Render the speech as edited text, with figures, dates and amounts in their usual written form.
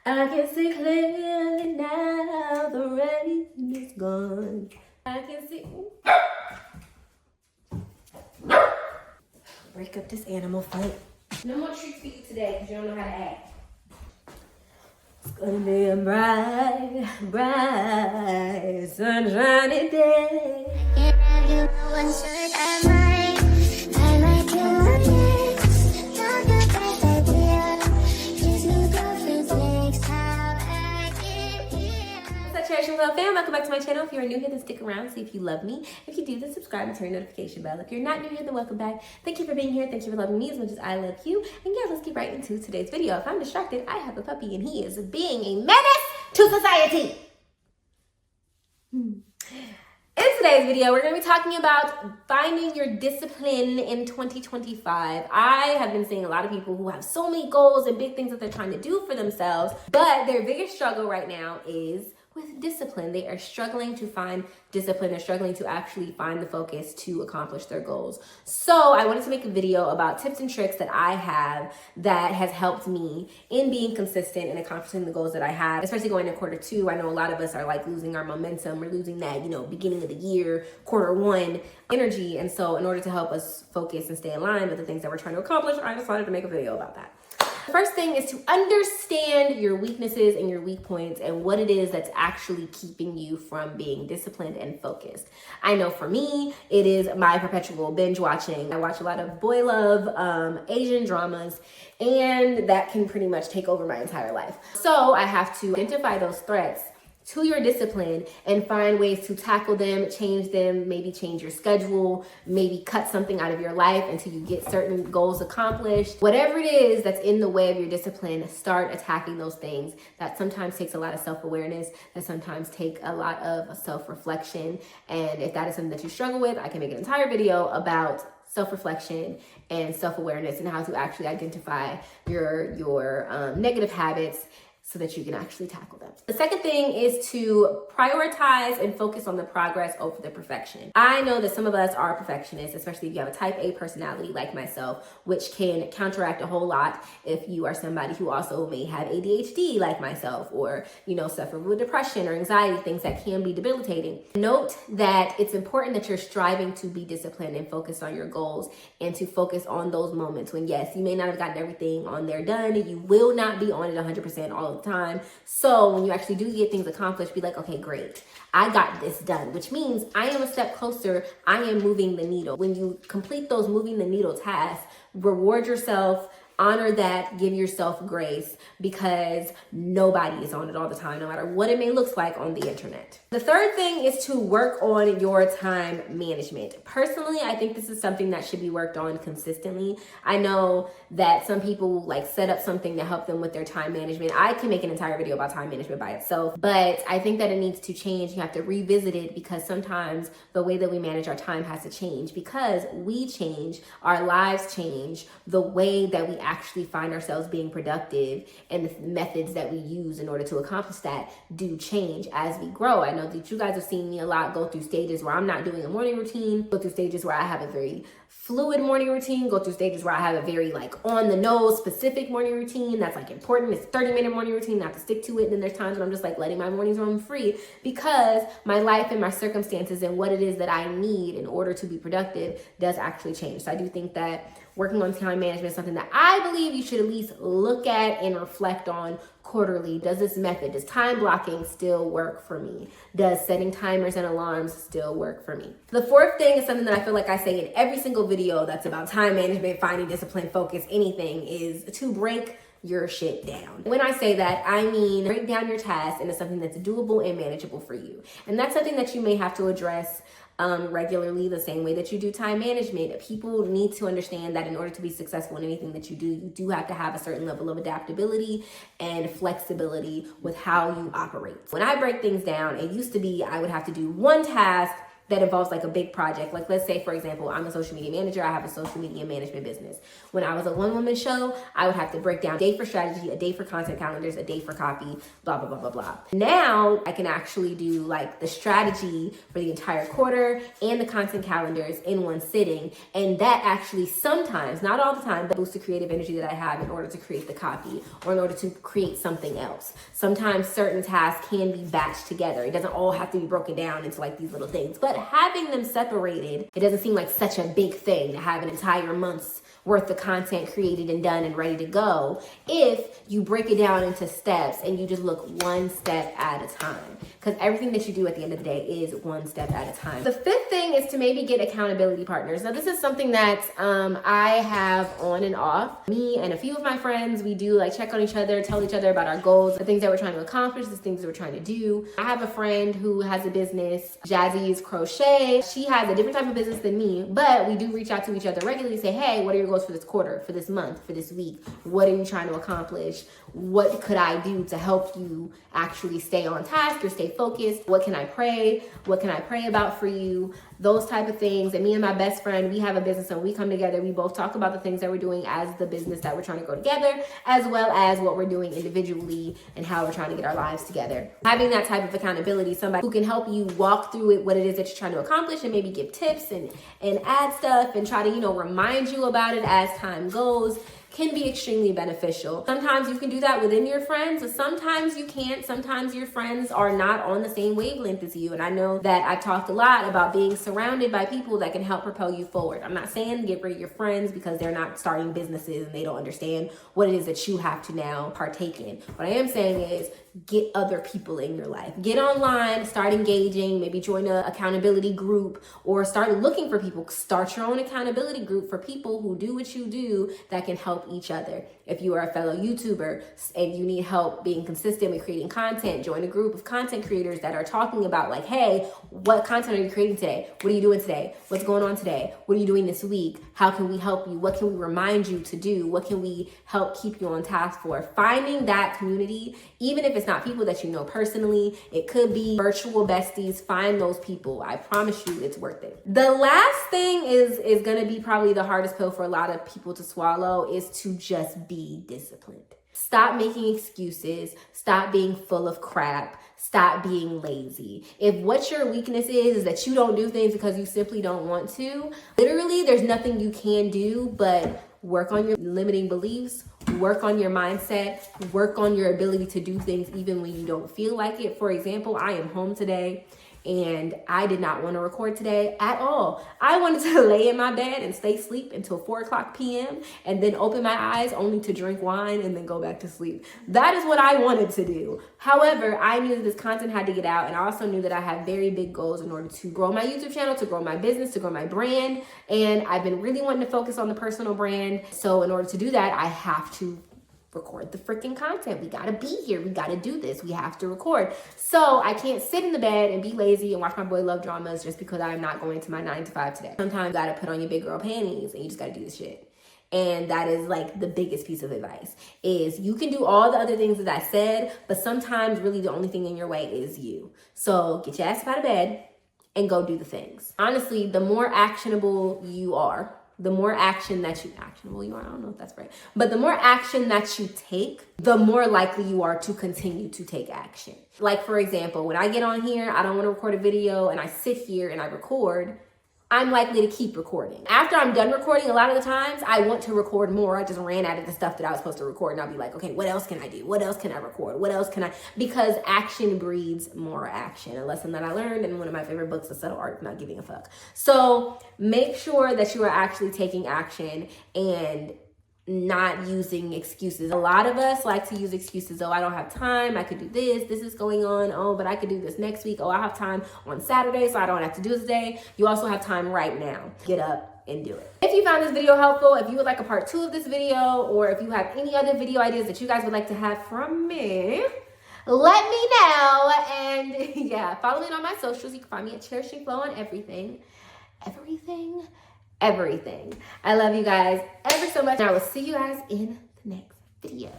I can see clearly now, the rain is gone. I can see. Break up this animal fight. No more treats for you today because you don't know how to act. It's gonna be a bright, bright, sunshiny day. Yeah, you know one shirt I like your lips. Talk about idea. Just new girlfriends next time I get here. What's up, Eccentric Flo fam? Welcome back to my channel. If you're new here, then stick around, see if you love me. If you do, then subscribe and turn your notification bell. If you're not new here, then welcome back. Thank you for being here. Thank you for loving me as much as I love you. And yeah, let's get right into today's video. If I'm distracted, I have a puppy and he is being a menace to society. In today's video, we're going to be talking about finding your discipline in 2025. I have been seeing a lot of people who have so many goals and big things that they're trying to do for themselves, but their biggest struggle right now is with discipline. They are struggling to find discipline. They're struggling to actually find the focus to accomplish their goals. So I wanted to make a video about tips and tricks that I have that has helped me in being consistent and accomplishing the goals that I have, especially going into quarter two. I know a lot of us are like losing our momentum. We're losing that, beginning of the year, quarter one energy. And so in order to help us focus and stay in line with the things that we're trying to accomplish, I decided to make a video about that. The first thing is to understand your weaknesses and your weak points and what it is that's actually keeping you from being disciplined and focused. I know for me, it is my perpetual binge watching. I watch a lot of boy love, Asian dramas, and that can pretty much take over my entire life. So I have to identify those threats to your discipline and find ways to tackle them, change them, maybe change your schedule, maybe cut something out of your life until you get certain goals accomplished. Whatever it is that's in the way of your discipline, start attacking those things. That sometimes takes a lot of self-awareness, that sometimes take a lot of self-reflection. And if that is something that you struggle with, I can make an entire video about self-reflection and self-awareness and how to actually identify your negative habits so that you can actually tackle them. The second thing is to prioritize and focus on the progress over the perfection. I know that some of us are perfectionists, especially if you have a type A personality like myself, which can counteract a whole lot if you are somebody who also may have ADHD like myself, or, suffer with depression or anxiety, things that can be debilitating. Note that it's important that you're striving to be disciplined and focused on your goals and to focus on those moments when, yes, you may not have gotten everything on there done, and you will not be on it 100% all the time. So when you actually do get things accomplished, be like, okay, great, I got this done, which means I am a step closer. I am moving the needle. When you complete those moving the needle tasks, reward yourself, honor that, give yourself grace, because nobody is on it all the time, no matter what it may look like on the internet. The third thing is to work on your time management. Personally, I think this is something that should be worked on consistently. I know that some people set up something to help them with their time management. I can make an entire video about time management by itself, but I think that it needs to change. You have to revisit it because sometimes the way that we manage our time has to change because we change, our lives change, the way that we actually find ourselves being productive and the methods that we use in order to accomplish that do change as we grow. I know that you guys have seen me a lot go through stages where I'm not doing a morning routine, go through stages where I have a very fluid morning routine, go through stages where I have a very on the nose specific morning routine that's important. It's a 30-minute morning routine, I have to stick to it. And then there's times when I'm just letting my mornings roam free because my life and my circumstances and what it is that I need in order to be productive does actually change. So I do think that working on time management is something that I believe you should at least look at and reflect on quarterly. Does this method, does time blocking still work for me? Does setting timers and alarms still work for me? The fourth thing is something that I feel like I say in every single video that's about time management, finding discipline, focus, anything, is to break your shit down. When I say that, I mean break down your tasks into something that's doable and manageable for you. And that's something that you may have to address regularly, the same way that you do time management. People need to understand that in order to be successful in anything that you do have to have a certain level of adaptability and flexibility with how you operate. When I break things down, it used to be I would have to do one task that involves like a big project. Like let's say, for example, I'm a social media manager. I have a social media management business. When I was a one-woman show, I would have to break down a day for strategy, a day for content calendars, a day for copy, blah, blah, blah, blah, blah. Now I can actually do like the strategy for the entire quarter and the content calendars in one sitting. And that actually sometimes, not all the time, but boosts the creative energy that I have in order to create the copy or in order to create something else. Sometimes certain tasks can be batched together. It doesn't all have to be broken down into like these little things, but having them separated, it doesn't seem like such a big thing to have an entire month's worth of content created and done and ready to go if you break it down into steps and you just look one step at a time. Because everything that you do at the end of the day is one step at a time. The fifth thing is to maybe get accountability partners. Now this is something that I have on and off. Me and a few of my friends, we do like check on each other, tell each other about our goals, the things that we're trying to accomplish, the things that we're trying to do. I have a friend who has a business, Jazzy's Crochet. She has a different type of business than me, but we do reach out to each other regularly, say, hey, what are your goals for this quarter, for this month, for this week? What are you trying to accomplish? What could I do to help you actually stay on task or stay focused? What can I pray? What can I pray about for you? Those type of things. And me and my best friend, we have a business and we come together. We both talk about the things that we're doing as the business that we're trying to go together, as well as what we're doing individually and how we're trying to get our lives together. Having that type of accountability, somebody who can help you walk through it, what it is that you're trying to accomplish, and maybe give tips and add stuff and try to, remind you about it as time goes, can be extremely beneficial. Sometimes you can do that within your friends, but sometimes you can't. Sometimes your friends are not on the same wavelength as you. And I know that I've talked a lot about being surrounded by people that can help propel you forward. I'm not saying get rid of your friends because they're not starting businesses and they don't understand what it is that you have to now partake in. What I am saying is get other people in your life. Get online, start engaging, maybe join an accountability group or start looking for people. Start your own accountability group for people who do what you do that can help each other. If you are a fellow YouTuber and you need help being consistent with creating content, join a group of content creators that are talking about like, hey, what content are you creating today? What are you doing today? What's going on today? What are you doing this week? How can we help you? What can we remind you to do? What can we help keep you on task for? Finding that community, even if it's not people that you know personally, it could be virtual besties. Find those people. I promise you it's worth it. The last thing is going to be probably the hardest pill for a lot of people to swallow, is to just be disciplined. Stop making excuses. Stop being full of crap. Stop being lazy. If what your weakness is that you don't do things because you simply don't want to, literally there's nothing you can do but work on your limiting beliefs, work on your mindset, work on your ability to do things even when you don't feel like it. For example, I am home today and I did not want to record today at all. I wanted to lay in my bed and stay asleep until 4:00 p.m. and then open my eyes only to drink wine and then go back to sleep. That is what I wanted to do. However, I knew that this content had to get out, and I also knew that I have very big goals in order to grow my YouTube channel, to grow my business, to grow my brand. And I've been really wanting to focus on the personal brand. So in order to do that, I have to record the freaking content. We gotta be here. We gotta do this. We have to record. So I can't sit in the bed and be lazy and watch my boy love dramas just because I'm not going to my 9 to 5 today. Sometimes you gotta put on your big girl panties and you just gotta do this shit. And that is like the biggest piece of advice, is you can do all the other things that I said, but sometimes really the only thing in your way is you. So get your ass out of bed and go do the things. Honestly, the more actionable you are, the more action that actionable you are, I don't know if that's right, but the more action that you take, the more likely you are to continue to take action. Like for example, when I get on here, I don't want to record a video and I sit here and I record, I'm likely to keep recording. After I'm done recording, a lot of the times I want to record more. I just ran out of the stuff that I was supposed to record, and I'll be like, okay, what else can I do? What else can I record? What else can I? Because action breeds more action. A lesson that I learned in one of my favorite books, The Subtle Art of Not Giving a Fuck. So make sure that you are actually taking action and not using excuses. A lot of us like to use excuses. Oh, I don't have time. I could do this. This is going on. Oh, but I could do this next week. Oh, I have time on Saturday, so I don't have to do this today. You also have time right now. Get up and do it. If you found this video helpful, if you would like a part 2 of this video, or if you have any other video ideas that you guys would like to have from me, let me know. And yeah, follow me on my socials. You can find me at Eccentric Flo on everything. Everything. I love you guys ever so much. And I will see you guys in the next video.